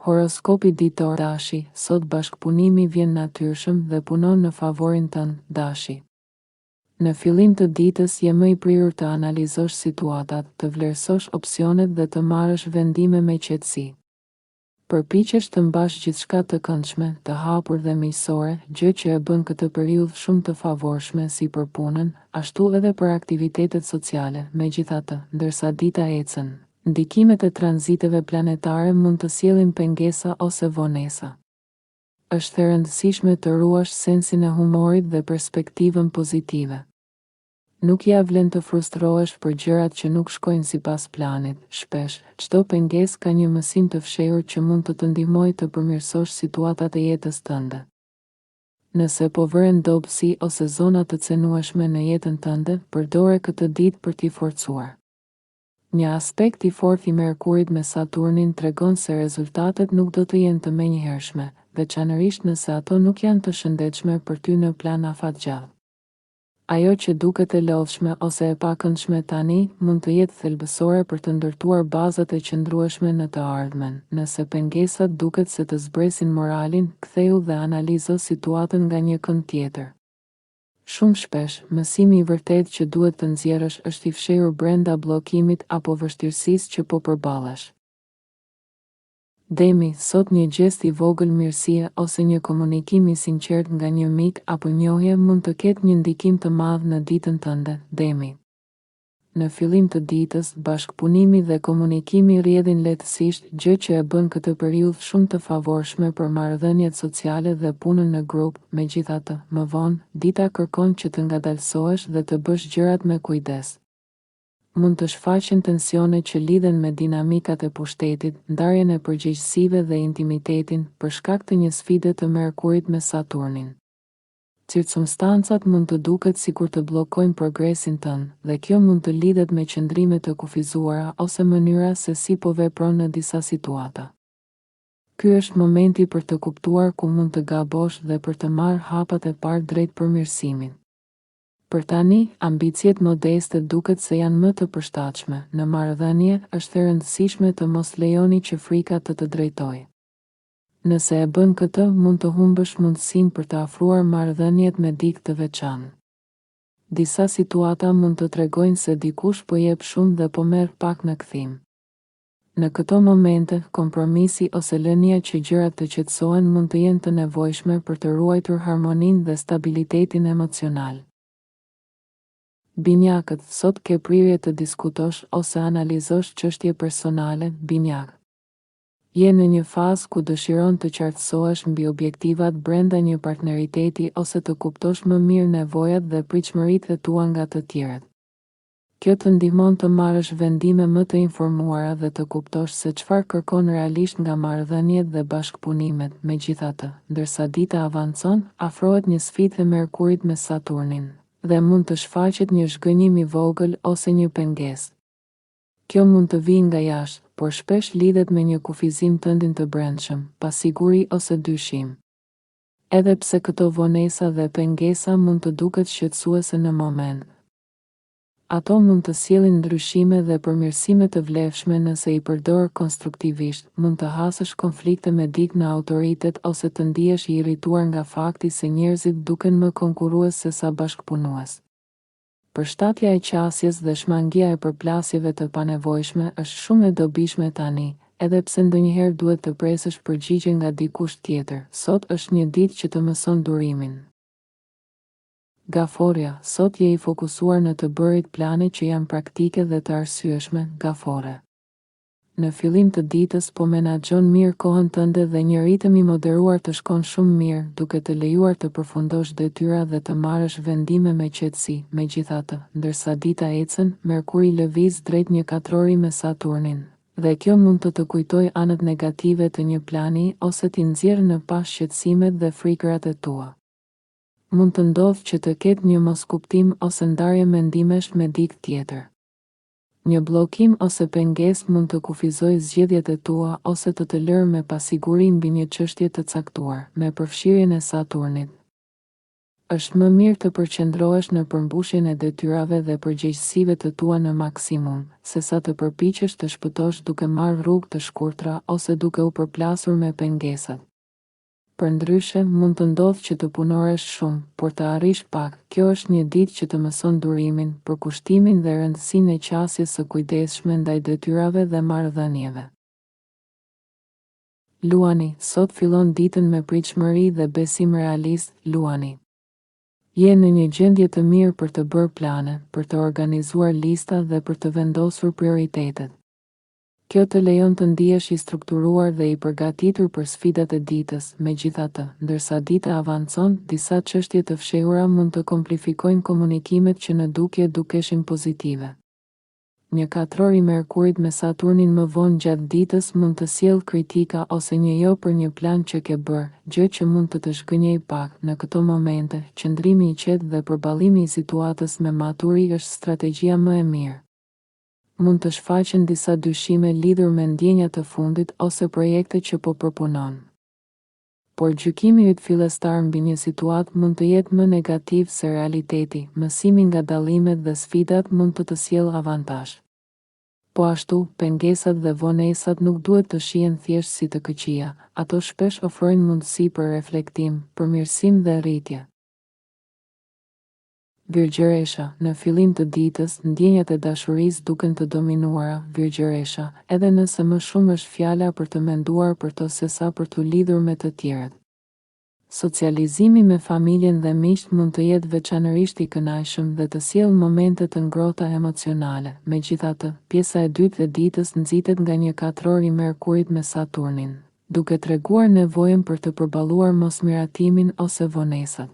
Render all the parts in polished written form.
Horoskopi ditor Dashi, sot bashkëpunimi vjen natyrshëm dhe punon në favorin tënd, Dashi. Në fillim të ditës je më i prirur të analizosh situatat, të vlerësosh opsionet dhe të marrësh vendime me qetësi. Përpiqesh të mbash gjithçka të këndshme, të hapur dhe miqësore, gjë që e bën këtë periudhë shumë të favorshme si për punën, ashtu edhe për aktivitetet sociale. Megjithatë, ndërsa dita ecën, ndikimet e tranziteve planetare mund të sjellin pengesa ose vonesa. Është e rëndësishme të ruash sensin e humorit dhe perspektivën pozitive. Nuk ja vlen të frustrohesh për gjërat që nuk shkojnë sipas planit. Shpesh, çdo pengesë ka një mësim të fshehur që mund të të ndihmojë të përmirësosh situatat e jetës tënde. Nëse po vëren dobësi ose zona të cenueshme në jetën tënde, përdore këtë ditë për t'i forcuar. Një aspekt i fortë i Merkurit me Saturnin tregon se rezultatet nuk do të jenë të menjëhershme, veçanërisht nëse ato nuk janë të shëndetshme për ty në plan afatgjallë. Ajo që duket e lodhshme ose e pakëndshme tani, mund të jetë thelbësore për të ndërtuar bazat e qëndrueshme në të ardhmen. Nëse pengesat duket se të zbresin moralin, ktheu dhe analizo situatën nga një kënd tjetër. Shumë shpesh, mësimi i vërtetë që duhet të nxjerrësh është i fshehur brenda bllokimit apo vështirësisë që po përballesh. Demi, sot një gjest i vogël mirësie ose një komunikim i sinqert nga një mik apo njohje mund të ketë një ndikim të madh në ditën tënde, Demi. Në fillim të ditës, bashkëpunimi dhe komunikimi rrjedhin lehtësisht, gjë që e bën këtë periudhë shumë të favorshme për marrëdhëniet sociale dhe punën në grup. Megjithatë, më vonë, dita kërkon që të ngadalësohesh dhe të bësh gjërat me kujdes. Mund të shfaqen tensione që lidhen me dinamikat e pushtetit, ndarjen e përgjegjësive dhe intimitetin, për shkak të një sfide të Merkurit me Saturnin. Circumstancat mund të duket sikur të bllokojnë progresin tënd, dhe kjo mund të lidhet me qëndrime të kufizuara ose mënyra se si po vepron në disa situata. Ky është momenti për të kuptuar ku mund të gabosh dhe për të marrë hapat e parë drejt përmirësimit. Për tani, ambicjet modeste duket se janë më të përshtatshme. Në marrëdhënie, është e rëndësishme të mos lejoni që frika të drejtojë. Nëse e bën këtë, mund të humbësh mundësinë për të afruar marrëdhëniet me dikë të veçantë. Disa situata mund të tregojnë se dikush po jep shumë dhe po merr pak në kthim. Në këto momente, kompromisi ose lënia që gjërat të qetësohen mund të jenë të nevojshme për të ruajtur harmoninë dhe stabilitetin emocional. Binjakët, sot ke prirje të diskutosh ose analizosh çështje personale, binjak. Je në një fazë ku dëshiron të qartësohesh mbi objektivat brenda një partneriteti ose të kuptosh më mirë nevojat dhe pritshmëritë tua nga të tjerët. Kjo të ndihmon të marrësh vendime më të informuara dhe të kuptosh se çfarë kërkon realisht nga marrëdhëniet dhe bashkëpunimet. Megjithatë, ndërsa dita avancon, afrohet një sfidë e Merkurit me Saturnin dhe mund të shfaqet një zhgënjim i vogël ose një pengesë. Kjo mund të vijë nga jashtë, por shpesh lidhet me një kufizim tëndin të brendshëm, pasiguri ose dyshim. Edhe pse këto vonesa dhe pengesa mund të duket shqetësuese në moment, ato mund të sjellin ndryshime dhe përmirësime të vlefshme nëse i përdor konstruktivisht. Mund të hasësh konflikte me dikë në autoritet ose të ndihesh i irrituar nga fakti se njerëzit duken më konkurrues se sa bashkëpunues. Përshtatja e qasjes dhe shmangia e përplasjeve të panevojshme është shumë e dobishme tani, edhe pse ndonjëherë duhet të presësh përgjigje nga dikush tjetër. Sot është një ditë që të mëson durimin. Gaforia, sot je i fokusuar në të bërit plane që janë praktike dhe të arsyeshme, Gafore. Në fillim të ditës po menaxhon mirë kohën tënde dhe një ritëm i moderuar të shkon shumë mirë, duke të lejuar të përfundosh detyra dhe të marrësh vendime me qetësi. Megjithatë, ndërsa dita ecën, Merkuri lëviz drejt një katrori me Saturnin, dhe kjo mund të kujtojë anët negative të një plani ose t'i nxjerrë në pas shqetësimet dhe frikërat e tua. Mund të ndodhë që të ketë një moskuptim ose ndarje mendimesh me dikë tjetër. Një bllokim ose pengesë mund të kufizojë zgjedhjet e tua ose të lërë me pasiguri mbi një çështje të caktuar, me përfshirjen e Saturnit. Është më mirë të përqendrohesh në përmbushjen e detyrave dhe përgjegjësive të tua në maksimum, sesa të përpiqesh të shpëtosh duke marrë rrugë të shkurtra ose duke u përplasur me pengesat. Përndryshe, mund të ndodhë që të punoresh shumë, por të arrish pak. Kjo është një ditë që të mëson durimin, përkushtimin dhe rëndësinë e qasjes së kujdesshme ndaj detyrave dhe marrëdhënieve. Luani, sot fillon ditën me pritshmëri dhe besim realist. Luani. Je në një gjendje të mirë për të bërë plane, për të organizuar lista dhe për të vendosur prioritetet. Kjo të lejon të ndihesh i strukturuar dhe i përgatitur për sfidat e ditës. Megjithatë, ndërsa dita avancon, disa çështje të fshehura mund të komplifikojnë komunikimet që në dukje dukeshin pozitive. Një katror i Merkurit me Saturnin më vonë gjatë ditës mund të sjellë kritika ose një jo për një plan që ke bërë, gjë që mund të shgënjej pak. Në këto momente, qëndrimi i qetë dhe përballimi i situatës me maturi është strategjia më e mirë. Mund të shfaqen disa dyshime lidhur me ndjenjat të fundit ose projekte që po përpunon. Por gjykimi yt fillestar mbi një situatë mund të jetë më negativ se realiteti. Mësimi nga dallimet dhe sfidat mund të sjellë avantazh. Po ashtu, pengesat dhe vonesat nuk duhet të shihen thjesht si të këqija, ato shpesh ofrojnë mundësi për reflektim, përmirësim dhe rritje. Virgjëresha, në fillim të ditës, ndjenjat e dashurisë duken të dominuara. Virgjëresha, edhe nëse më shumë është fjala për të menduar për to sesa për të lidhur me të tjerët. Socializimi me familjen dhe miqt mund të jetë veçanërisht i kënaqshëm dhe të sjellë momente të ngrohta emocionale. Megjithatë, pjesa e dytë e ditës nxitet nga një katror i Merkurit me Saturnin, duke treguar nevojën për të përballuar mosmiratimin ose vonesat.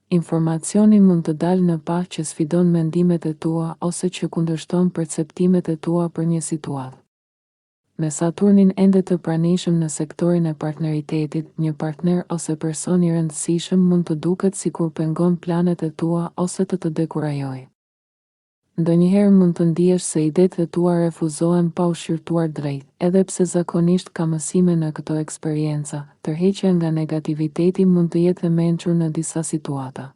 Informacioni mund të dalë në pa që sfidon mendimet e tua ose që kundërshton perceptimet e tua për një situatë. Me Saturnin ende të pranishëm në sektorin e partneritetit, një partner ose person i rëndësishëm mund të duket sikur pengon planet e tua ose të dekurajojë. Ndonjëherë mund të ndihesh se idetë e tua refuzohen pa u shqyrtuar drejt, edhe pse zakonisht ka mësime në këto eksperienca. Tërheqja nga negativiteti mund të jetë e mençur në disa situata.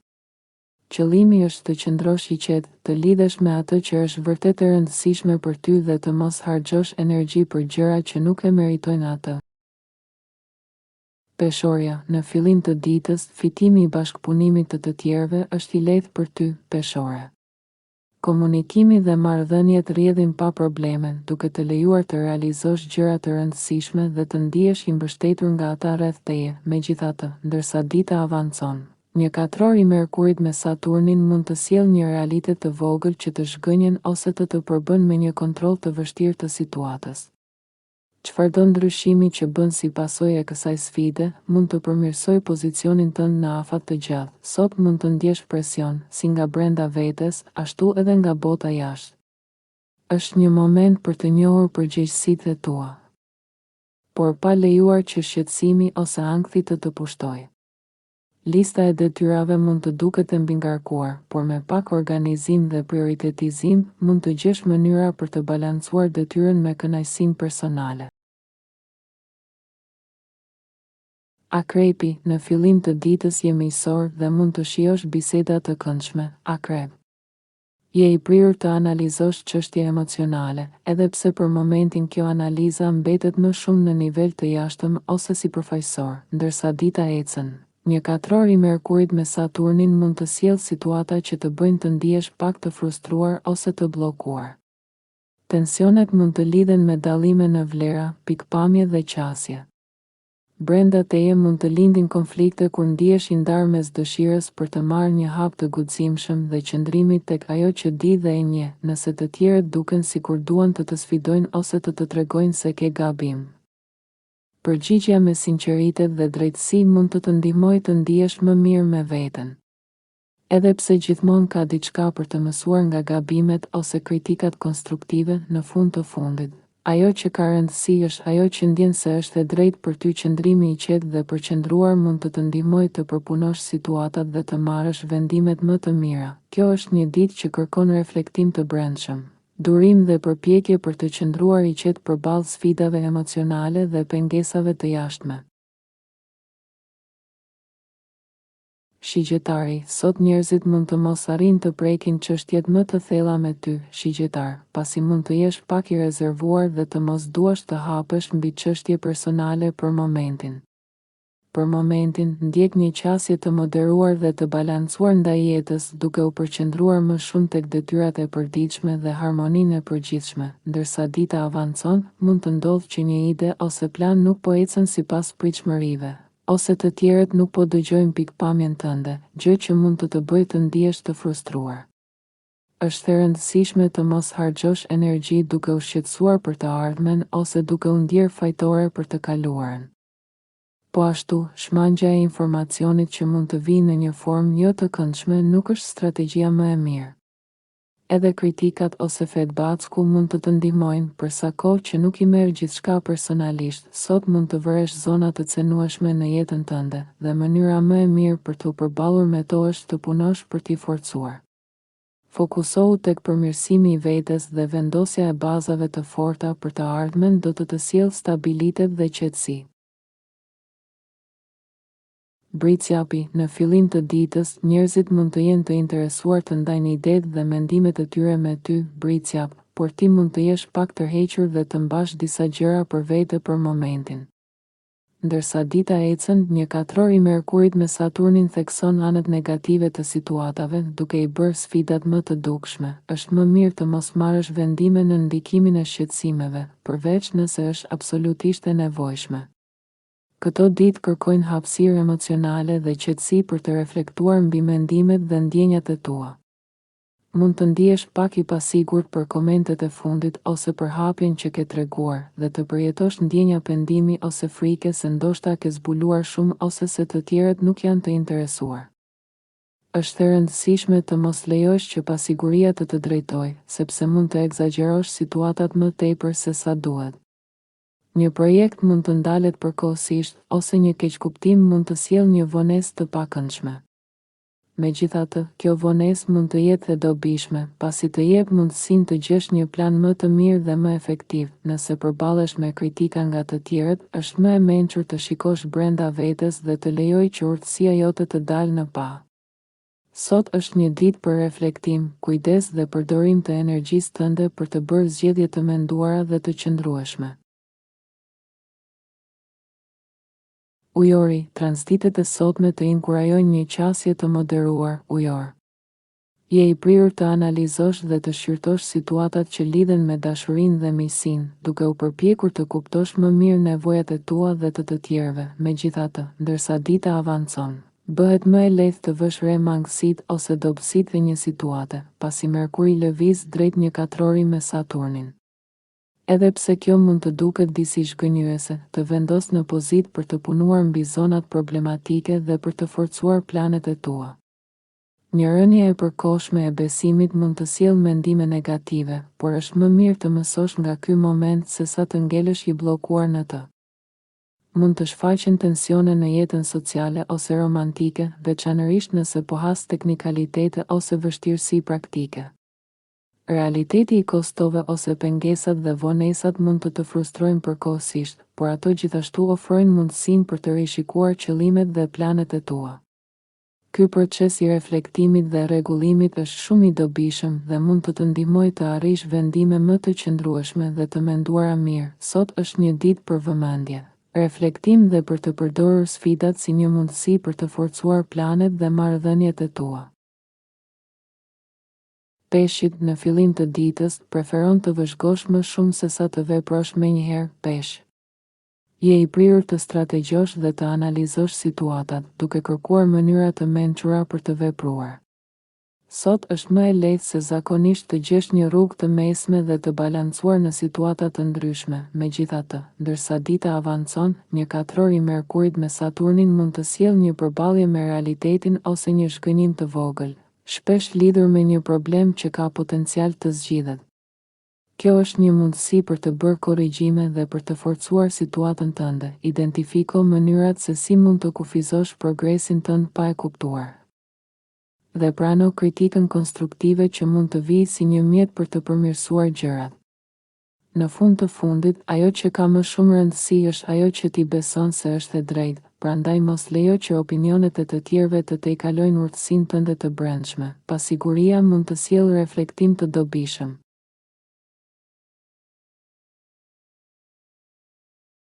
Qëllimi është të qëndrosh i qetë, të lidhesh me atë që është vërtet e rëndësishme për ty dhe të mos harxhosh energji për gjëra që nuk e meritojnë atë. Peshorja, në fillim të ditës, fitimi i bashkëpunimit të tjerëve është i lehtë për ty, peshore. Komunikimi dhe marrëdhëniet rrjedhin pa probleme, duke të lejuar të realizosh gjëra të rëndësishme dhe të ndihesh i mbështetur nga ata rreth teje. Megjithatë, ndërsa dita avancon, një katror i Merkurit me Saturnin mund të sjellë një realitet të vogël që të shgënjen ose të përbën me një kontroll të vështirë të situatës. Çfarëdo ndryshimi që bën si pasojë e kësaj sfide mund të përmirësojë pozicionin tënd në afat të gjatë. Sot mund të ndjesh presion, si nga brenda vetes, ashtu edhe nga bota jashtë. Është një moment për të njohur përgjegjësitë e tua, por pa lejuar që shqetësimi ose ankthi të pushtojë. Lista e detyrave mund të duket e mbingarkuar, por me pak organizim dhe prioritetizim mund të gjesh mënyra për të balancuar detyrën me kënaqësinë personale. Akrepi, në fillim të ditës je miqësor dhe mund të shijosh biseda të këndshme. Akrep. Je i prirur të analizosh çështje emocionale, edhe pse për momentin kjo analiza mbetet më shumë në nivel të jashtëm ose sipërfaqësor, ndërsa dita ecën. Një katror i Merkurit me Saturnin mund të sjellë situata që të bëjnë të ndihesh pak të frustruar ose të bllokuar. Tensionet mund të lidhen me dallime në vlera, pikpamje dhe qasje. Brenda teje mund të lindin konflikte kur ndihesh i ndarë mes dëshirës për të marrë një hap të guximshëm dhe qëndrimit tek ajo që di dhe e njeh, nëse të tjerët duken sikur duan të sfidojnë ose të tregojnë se ke gabim. Përgjigjja me sinqeritet dhe drejtësi mund të ndihmojë të ndihesh më mirë me veten. Edhe pse gjithmonë ka diçka për të mësuar nga gabimet ose kritikat konstruktive, në fund të fundit, ajo që ka rëndësi është ajo që ndjen se është e drejtë për ty. Qëndrimi i qetë dhe përqendruar mund të ndihmojë të përpunosh situatat dhe të marrësh vendimet më të mira. Kjo është një ditë që kërkon reflektim të brendshëm, durim dhe përpjekje për të qëndruar i qetë përballë sfidave emocionale dhe pengesave të jashtme. Shigjetari, sot njerëzit mund të mos arrin të prekin çështjet më të thella me ty, shigjetar, pasi mund të jesh pak i rezervuar dhe të mos duash të hapesh mbi çështje personale për momentin. Për momentin, ndjek një qasje të moderuar dhe të balancuar ndaj jetës, duke u përqendruar më shumë tek detyrat e përditshme dhe harmoninë e përgjithshme. Ndërsa dita avancon, mund të ndodhë që një ide ose plan nuk po ecën sipas pritshmërive, ose të tjerët nuk po dëgjojnë pikpamjen tënde, gjë që mund të të bëjë të ndihesh të frustruar. Është e rëndësishme të mos harxhosh energji duke u shqetësuar për të ardhmen ose duke u ndier fajtore për të kaluarën. Po ashtu, shmangja e informacionit që mund të vijë në një formë jo të këndshme nuk është strategjia më e mirë. Edhe kritikat ose feedbacku mund të të ndihmojnë, për sa kohë që nuk i merr gjithçka personalisht. Sot mund të vëresh zona të cenueshme në jetën tënde, dhe mënyra më e mirë për të përballur me to është të punosh për t'i forcuar. Fokusohu tek përmirësimi i vetes dhe vendosja e bazave të forta për të ardhmen do të sjellë stabilitet dhe qetësi. Britsjapi, në fillim të ditës, njerëzit mund të jenë të interesuar të ndajnë idetë dhe mendimet e tyre me ty, britsjap, por ti mund të jesh pak tërhequr dhe të mbash disa gjëra për vete për momentin. Ndërsa dita ecën, një katror i Merkurit me Saturnin thekson anët negative të situatave, duke i bërë sfidat më të dukshme. Është më mirë të mos marrësh vendime në ndikimin e shqetësimeve, përveç nëse është absolutisht e nevojshme. Këto ditë kërkojnë hapësirë emocionale dhe qetësi për të reflektuar mbi mendimet dhe ndjenjat e tua. Mund të ndihesh pak i pasigurt për komentet e fundit ose për hapjen që ke treguar, dhe të përjetosh ndjenja pendimi ose frike se ndoshta ke zbuluar shumë ose se të tjerët nuk janë të interesuar. Është e rëndësishme të mos lejosh që pasiguria të të drejtojë, sepse mund të egzagerosh situatat më tepër se sa duhet. Një projekt mund të ndalet përkohësisht, ose një keqkuptim mund të sjellë një vonesë të pakëndshme. Megjithatë, kjo vonesë mund të jetë e dobishme, pasi të jep mundësinë të gjesh një plan më të mirë dhe më efektiv. Nëse përballesh me kritika nga të tjerët, është më e mençur të shikosh brenda vetes dhe të lejoj që urtësia jote të dalë në pa. Sot është një ditë për reflektim, kujdes dhe përdorim të energjisë tënde për të bërë zgjedhje të menduara dhe të qëndrueshme. Ujori, tranzitet e sotme të inkurajojnë një qasje të moderuar, ujor. Je i prirur të analizosh dhe të shqyrtosh situatat që lidhen me dashurinë dhe miqësinë, duke u përpjekur të kuptosh më mirë nevojat e tua dhe të tjerëve. Megjithatë, ndërsa dita avancon, bëhet më e lehtë të vësh re mangësitë ose dobësitë e një situate, pasi Merkuri lëviz drejt një katrori me Saturnin. Edhe pse kjo mund të duket disi zhgënjyese, të vendos në pozitë për të punuar mbi zonat problematike dhe për të forcuar planet e tua. Një rënje e përkohshme e besimit mund të sjellë mendime negative, por është më mirë të mësosh nga ky moment sesa të ngelesh i bllokuar në të. Mund të shfaqen tensione në jetën sociale ose romantike, veçanërisht nëse po has teknikalitete ose vështirësi praktike. Realiteti i kostove ose pengesat dhe vonesat mund të frustrojnë përkohësisht, por ato gjithashtu ofrojnë mundësinë për të rishikuar qëllimet dhe planet e tua. Ky proces i reflektimit dhe rregullimit është shumë i dobishëm dhe mund të të ndihmojë të arrish vendime më të qëndrueshme dhe të menduara mirë. Sot është një ditë për vëmendje, reflektim dhe për të përdorur sfidat si një mundësi për të forcuar planet dhe marrëdhëniet e tua. Peshqit, në fillim të ditës, preferon të vëzhgosh më shumë se sa të veprosh menjëherë, peshq. Je i prirur të strategjosh dhe të analizosh situatat, duke kërkuar mënyra të mençura për të vepruar. Sot është më e lehtë se zakonisht të gjesh një rrugë të mesme dhe të balancuar në situata të ndryshme. Megjithatë, ndërsa dita avancon, një katror i Merkurit me Saturnin mund të sjellë një përballje me realitetin ose një zhgënjim të vogël, shpesh lidhur me një problem që ka potencial të zgjidhet. Kjo është një mundësi për të bërë korrigjime dhe për të forcuar situatën tënde. Identifiko mënyrat se si mund të kufizosh progresin tënd pa e kuptuar. Dhe prano kritikën konstruktive që mund të vijë si një mjet për të përmirësuar gjërat. Në fund të fundit, ajo që ka më shumë rëndësi është ajo që ti beson se është e drejtë, prandaj mos lejo që opinionet e të tjerëve të tejkalojnë urtësinë tënde të brendshme. Pasiguria mund të sjellë reflektim të dobishëm.